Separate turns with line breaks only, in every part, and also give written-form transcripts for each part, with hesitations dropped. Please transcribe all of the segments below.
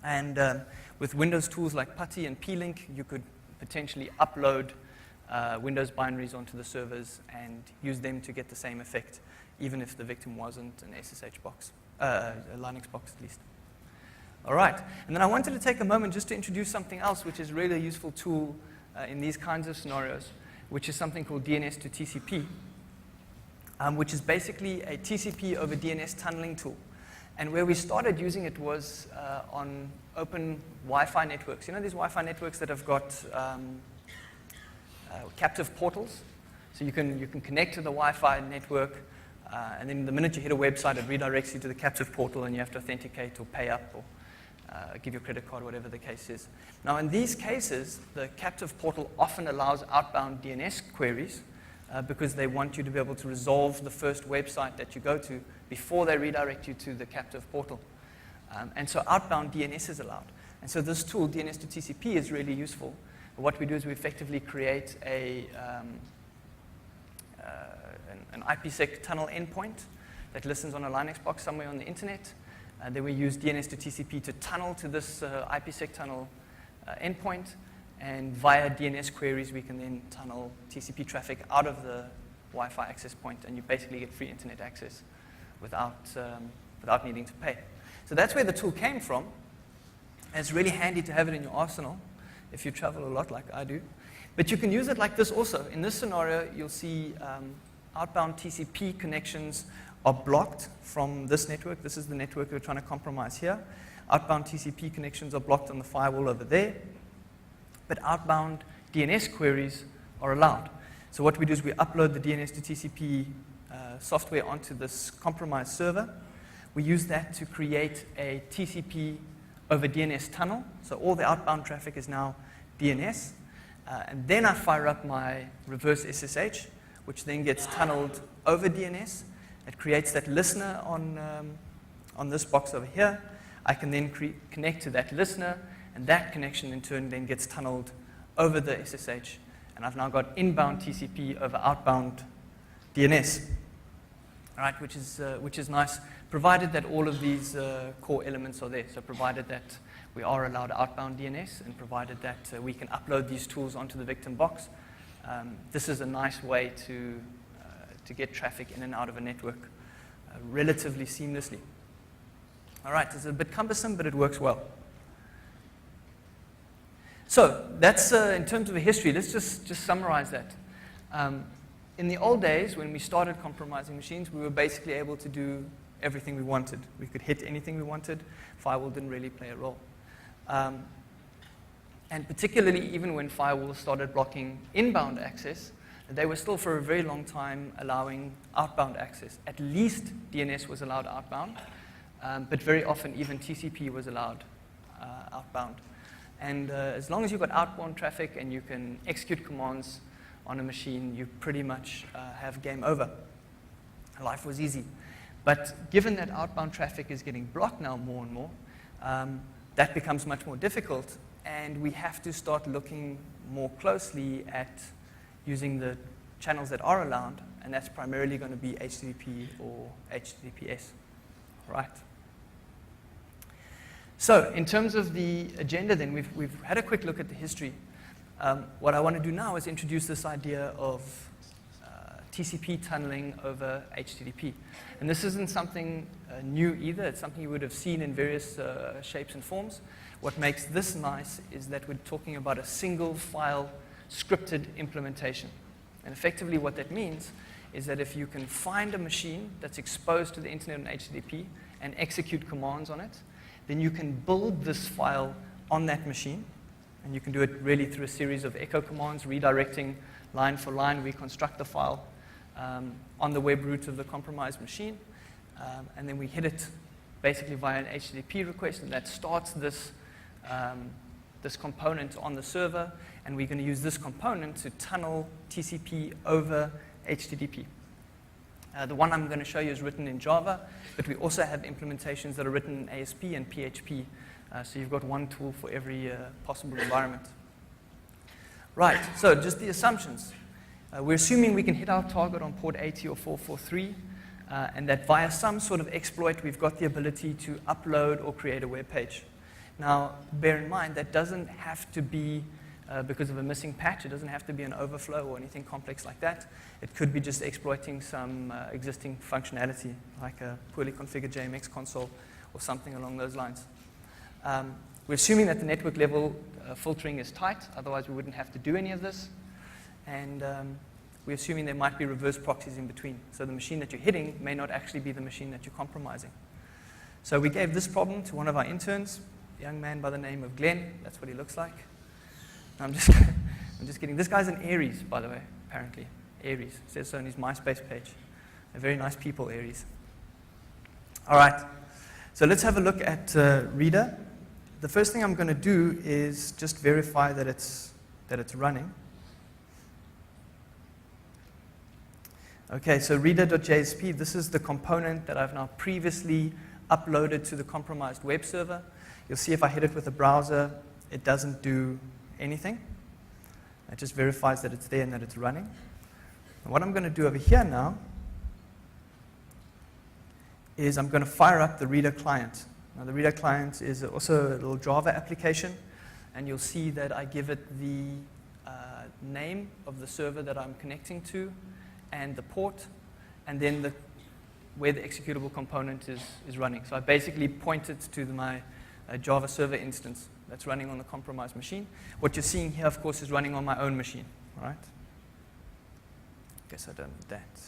And with Windows tools like PuTTY and plink, you could potentially upload Windows binaries onto the servers and use them to get the same effect, even if the victim wasn't an SSH box, a Linux box at least. All right, and then I wanted to take a moment just to introduce something else, which is really a useful tool in these kinds of scenarios, which is something called DNS to TCP, which is basically a TCP over DNS tunneling tool. And where we started using it was on open Wi-Fi networks. You know these Wi-Fi networks that have got captive portals? So you can connect to the Wi-Fi network, and then the minute you hit a website, it redirects you to the captive portal, and you have to authenticate or pay up or give your credit card, whatever the case is. Now, in these cases, the captive portal often allows outbound DNS queries because they want you to be able to resolve the first website that you go to before they redirect you to the captive portal. And so outbound DNS is allowed. And so this tool, DNS to TCP, is really useful. What we do is we effectively create an IPsec tunnel endpoint that listens on a Linux box somewhere on the internet. Then we use DNS to TCP to tunnel to this IPsec tunnel endpoint. And via DNS queries, we can then tunnel TCP traffic out of the Wi-Fi access point, and you basically get free internet access without needing to pay. So that's where the tool came from. And it's really handy to have it in your arsenal if you travel a lot like I do. But you can use it like this also. In this scenario, you'll see outbound TCP connections are blocked from this network. This is the network we're trying to compromise here. Outbound TCP connections are blocked on the firewall over there. But outbound DNS queries are allowed. So what we do is we upload the DNS to TCP software onto this compromised server. We use that to create a TCP over DNS tunnel. So all the outbound traffic is now DNS. And then I fire up my reverse SSH, which then gets tunneled over DNS. It creates that listener on this box over here. I can then connect to that listener, and that connection in turn then gets tunneled over the SSH. And I've now got inbound TCP over outbound DNS, all right, which is nice, provided that all of these core elements are there. So provided that we are allowed outbound DNS, and provided that we can upload these tools onto the victim box, this is a nice way to get traffic in and out of a network relatively seamlessly. All right, it's a bit cumbersome, but it works well. So that's in terms of a history. Let's just summarize that. In the old days, when we started compromising machines, we were basically able to do everything we wanted. We could hit anything we wanted. Firewall didn't really play a role. And particularly even when firewalls started blocking inbound access, they were still for a very long time allowing outbound access. At least DNS was allowed outbound, but very often even TCP was allowed outbound. And as long as you've got outbound traffic and you can execute commands on a machine, you pretty much have game over. Life was easy. But given that outbound traffic is getting blocked now more and more, that becomes much more difficult, and we have to start looking more closely at using the channels that are allowed, and that's primarily going to be HTTP or HTTPS. Right. So in terms of the agenda then, we've had a quick look at the history. What I want to do now is introduce this idea of TCP tunneling over HTTP. And this isn't something new either. It's something you would have seen in various shapes and forms. What makes this nice is that we're talking about a single file scripted implementation. And effectively what that means is that if you can find a machine that's exposed to the internet on HTTP and execute commands on it, then you can build this file on that machine. And you can do it really through a series of echo commands, redirecting line for line, reconstruct the file on the web root of the compromised machine. And then we hit it basically via an HTTP request, and that starts this component on the server, and we're going to use this component to tunnel TCP over HTTP. The one I'm going to show you is written in Java, but we also have implementations that are written in ASP and PHP. So you've got one tool for every possible environment. Right, so just the assumptions. We're assuming we can hit our target on port 80 or 443, and that via some sort of exploit, we've got the ability to upload or create a web page. Now, bear in mind, that doesn't have to be because of a missing patch. It doesn't have to be an overflow or anything complex like that. It could be just exploiting some existing functionality, like a poorly configured JMX console or something along those lines. We're assuming that the network level filtering is tight, otherwise we wouldn't have to do any of this. And we're assuming there might be reverse proxies in between. So the machine that you're hitting may not actually be the machine that you're compromising. So we gave this problem to one of our interns, a young man by the name of Glenn. That's what he looks like. I'm just kidding. This guy's an Aries, by the way, apparently. Aries. It says so on his MySpace page. They're very nice people, Aries. All right. So let's have a look at Reader. The first thing I'm going to do is just verify that it's running. Okay, so reader.jsp, this is the component that I've now previously uploaded to the compromised web server. You'll see if I hit it with a browser, it doesn't do anything. It just verifies that it's there and that it's running. And what I'm going to do over here now is I'm going to fire up the Reader client. Now, the Reader client is also a little Java application, and you'll see that I give it the name of the server that I'm connecting to and the port, and then where the executable component is running. So I basically pointed to my Java server instance that's running on the compromised machine. What you're seeing here, of course, is running on my own machine. All right? Guess I don't need that.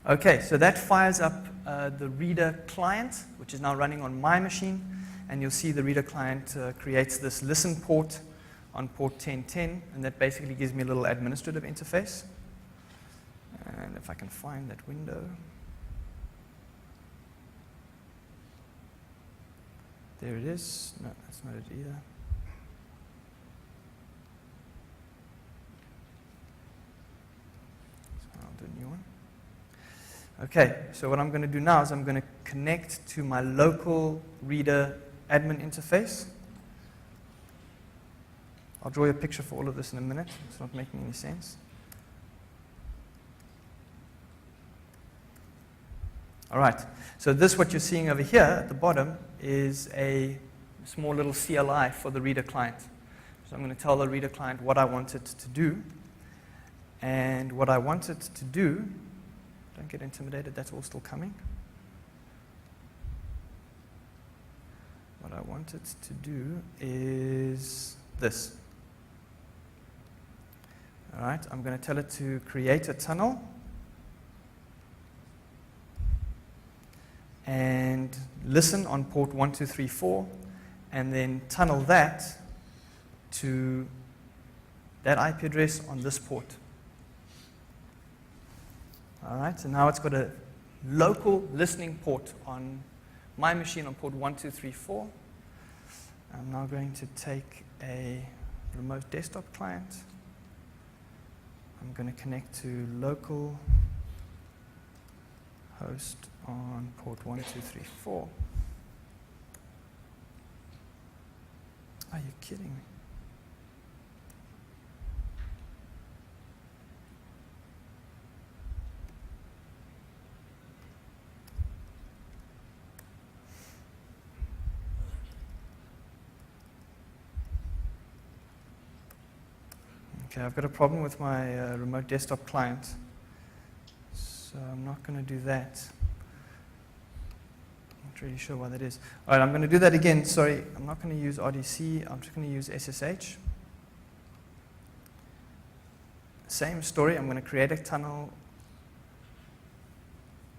Okay, so that fires up the Reader client, which is now running on my machine, and you'll see the Reader client creates this listen port on port 1010, and that basically gives me a little administrative interface. And if I can find that window. There it is. No, that's not it either. So I'll do a new one. Okay, so what I'm going to do now is I'm going to connect to my local Reader admin interface. I'll draw you a picture for all of this in a minute. It's not making any sense. All right, so what you're seeing over here at the bottom is a small little CLI for the Reader client. So I'm going to tell the Reader client what I want it to do. And what I want it to do, don't get intimidated, that's all still coming. What I want it to do is this. All right, I'm going to tell it to create a tunnel and listen on port 1234, and then tunnel that to that IP address on this port. All right, so now it's got a local listening port on my machine on port 1234. I'm now going to take a remote desktop client. I'm going to connect to local host on port 1234. Are you kidding me? Okay, I've got a problem with my remote desktop client, so I'm not going to do that. Not really sure why that is. All right, I'm going to do that again. Sorry, I'm not going to use RDC. I'm just going to use SSH. Same story. I'm going to create a tunnel.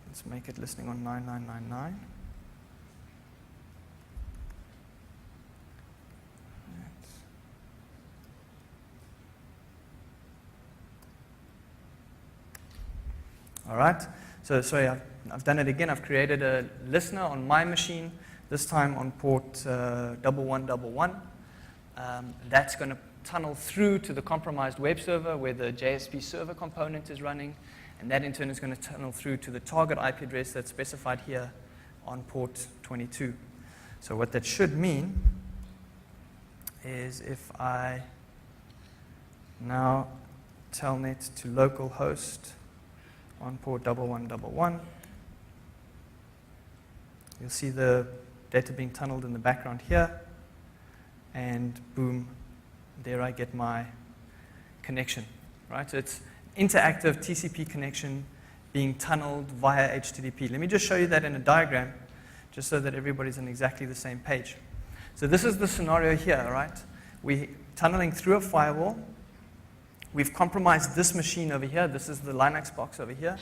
Let's make it listening on 9999. All right, so sorry, I've done it again. I've created a listener on my machine, this time on port 1111. That's going to tunnel through to the compromised web server where the JSP server component is running, and that in turn is going to tunnel through to the target IP address that's specified here on port 22. So what that should mean is if I now telnet to localhost on port 1111, you'll see the data being tunneled in the background here. And boom, there I get my connection, right? So it's interactive TCP connection being tunneled via HTTP. Let me just show you that in a diagram, just so that everybody's on exactly the same page. So this is the scenario here, right? We're tunneling through a firewall. We've compromised this machine over here. This is the Linux box over here.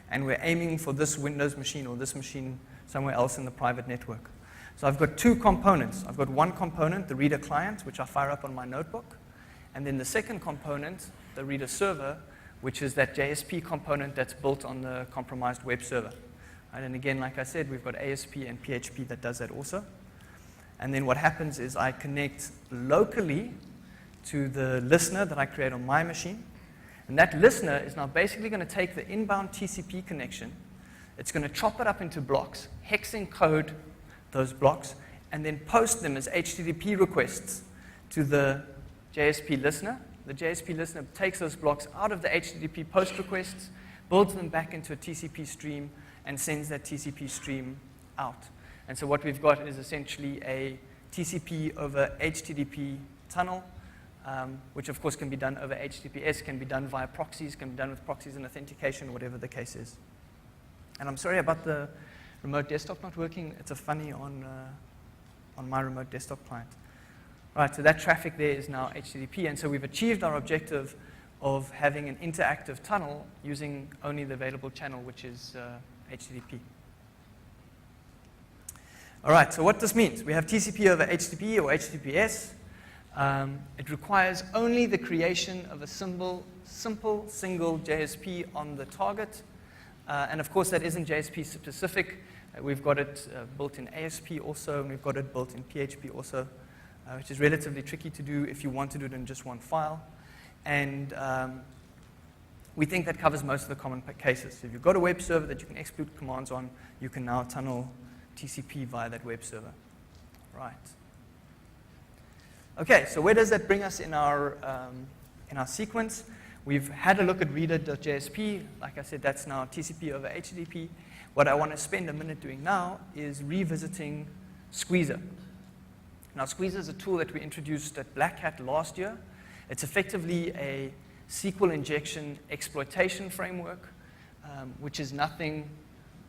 And we're aiming for this Windows machine or this machine somewhere else in the private network. So I've got two components. I've got one component, the reader client, which I fire up on my notebook. And then the second component, the reader server, which is that JSP component that's built on the compromised web server. Right? And again, like I said, we've got ASP and PHP that does that also. And then what happens is I connect locally to the listener that I create on my machine. And that listener is now basically going to take the inbound TCP connection. It's going to chop it up into blocks, hex encode those blocks, and then post them as HTTP requests to the JSP listener. The JSP listener takes those blocks out of the HTTP post requests, builds them back into a TCP stream, and sends that TCP stream out. And so what we've got is essentially a TCP over HTTP tunnel, which of course can be done over HTTPS, can be done via proxies, can be done with proxies and authentication, whatever the case is. And I'm sorry about the remote desktop not working. It's a funny on my remote desktop client. Right, so that traffic there is now HTTP, and so we've achieved our objective of having an interactive tunnel using only the available channel, which is HTTP. All right, so what this means, we have TCP over HTTP or HTTPS. It requires only the creation of a simple single JSP on the target. And of course, that isn't JSP specific. We've got it built in ASP also, and we've got it built in PHP also, which is relatively tricky to do if you want to do it in just one file. And we think that covers most of the common cases. If you've got a web server that you can execute commands on, you can now tunnel TCP via that web server. Right. Okay, so where does that bring us in our sequence? We've had a look at reader.jsp. Like I said, that's now TCP over HTTP. What I want to spend a minute doing now is revisiting Squeezer. Now, Squeezer is a tool that we introduced at Black Hat last year. It's effectively a SQL injection exploitation framework, which is nothing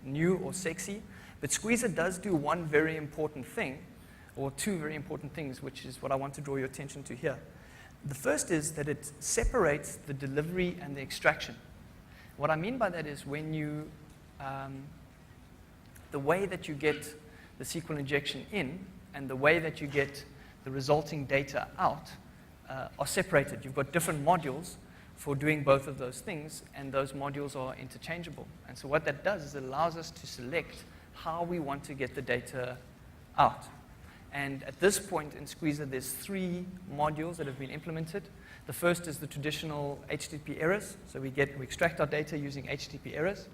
new or sexy. But Squeezer does do one very important thing, or two very important things, which is what I want to draw your attention to here. The first is that it separates the delivery and the extraction. What I mean by that is when you, the way that you get the SQL injection in and the way that you get the resulting data out are separated. You've got different modules for doing both of those things, and those modules are interchangeable. And so what that does is it allows us to select how we want to get the data out. And at this point in Squeezer, there's three modules that have been implemented. The first is the traditional HTTP errors. So we extract our data using HTTP errors.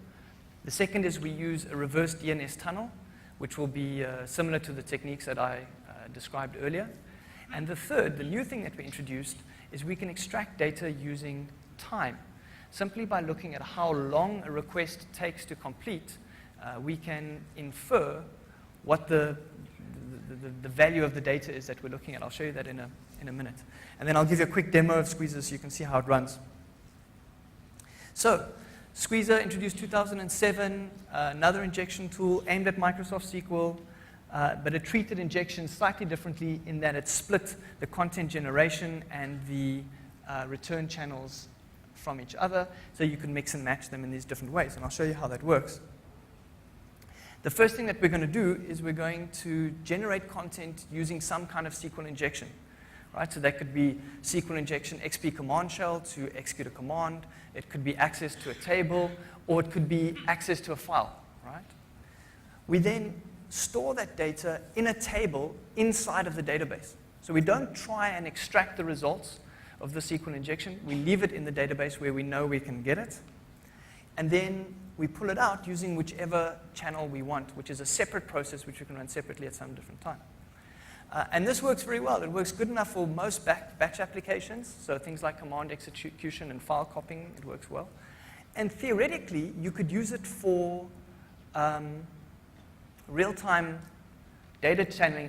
The second is we use a reverse DNS tunnel, which will be similar to the techniques that I described earlier. And the third, the new thing that we introduced, is we can extract data using time. Simply by looking at how long a request takes to complete, we can infer what the value of the data is that we're looking at. I'll show you that in a minute. And then I'll give you a quick demo of Squeezer so you can see how it runs. So, Squeezer introduced 2007, another injection tool aimed at Microsoft SQL, but it treated injections slightly differently in that it split the content generation and the return channels from each other, so you can mix and match them in these different ways. And I'll show you how that works. The first thing that we're going to do is we're going to generate content using some kind of SQL injection. Right? So that could be SQL injection XP command shell to execute a command. It could be access to a table, or it could be access to a file. Right? We then store that data in a table inside of the database. So we don't try and extract the results of the SQL injection. We leave it in the database where we know we can get it. And then we pull it out using whichever channel we want, which is a separate process which we can run separately at some different time. And this works very well. It works good enough for most batch applications, so things like command execution and file copying, it works well. And theoretically, you could use it for real-time data channeling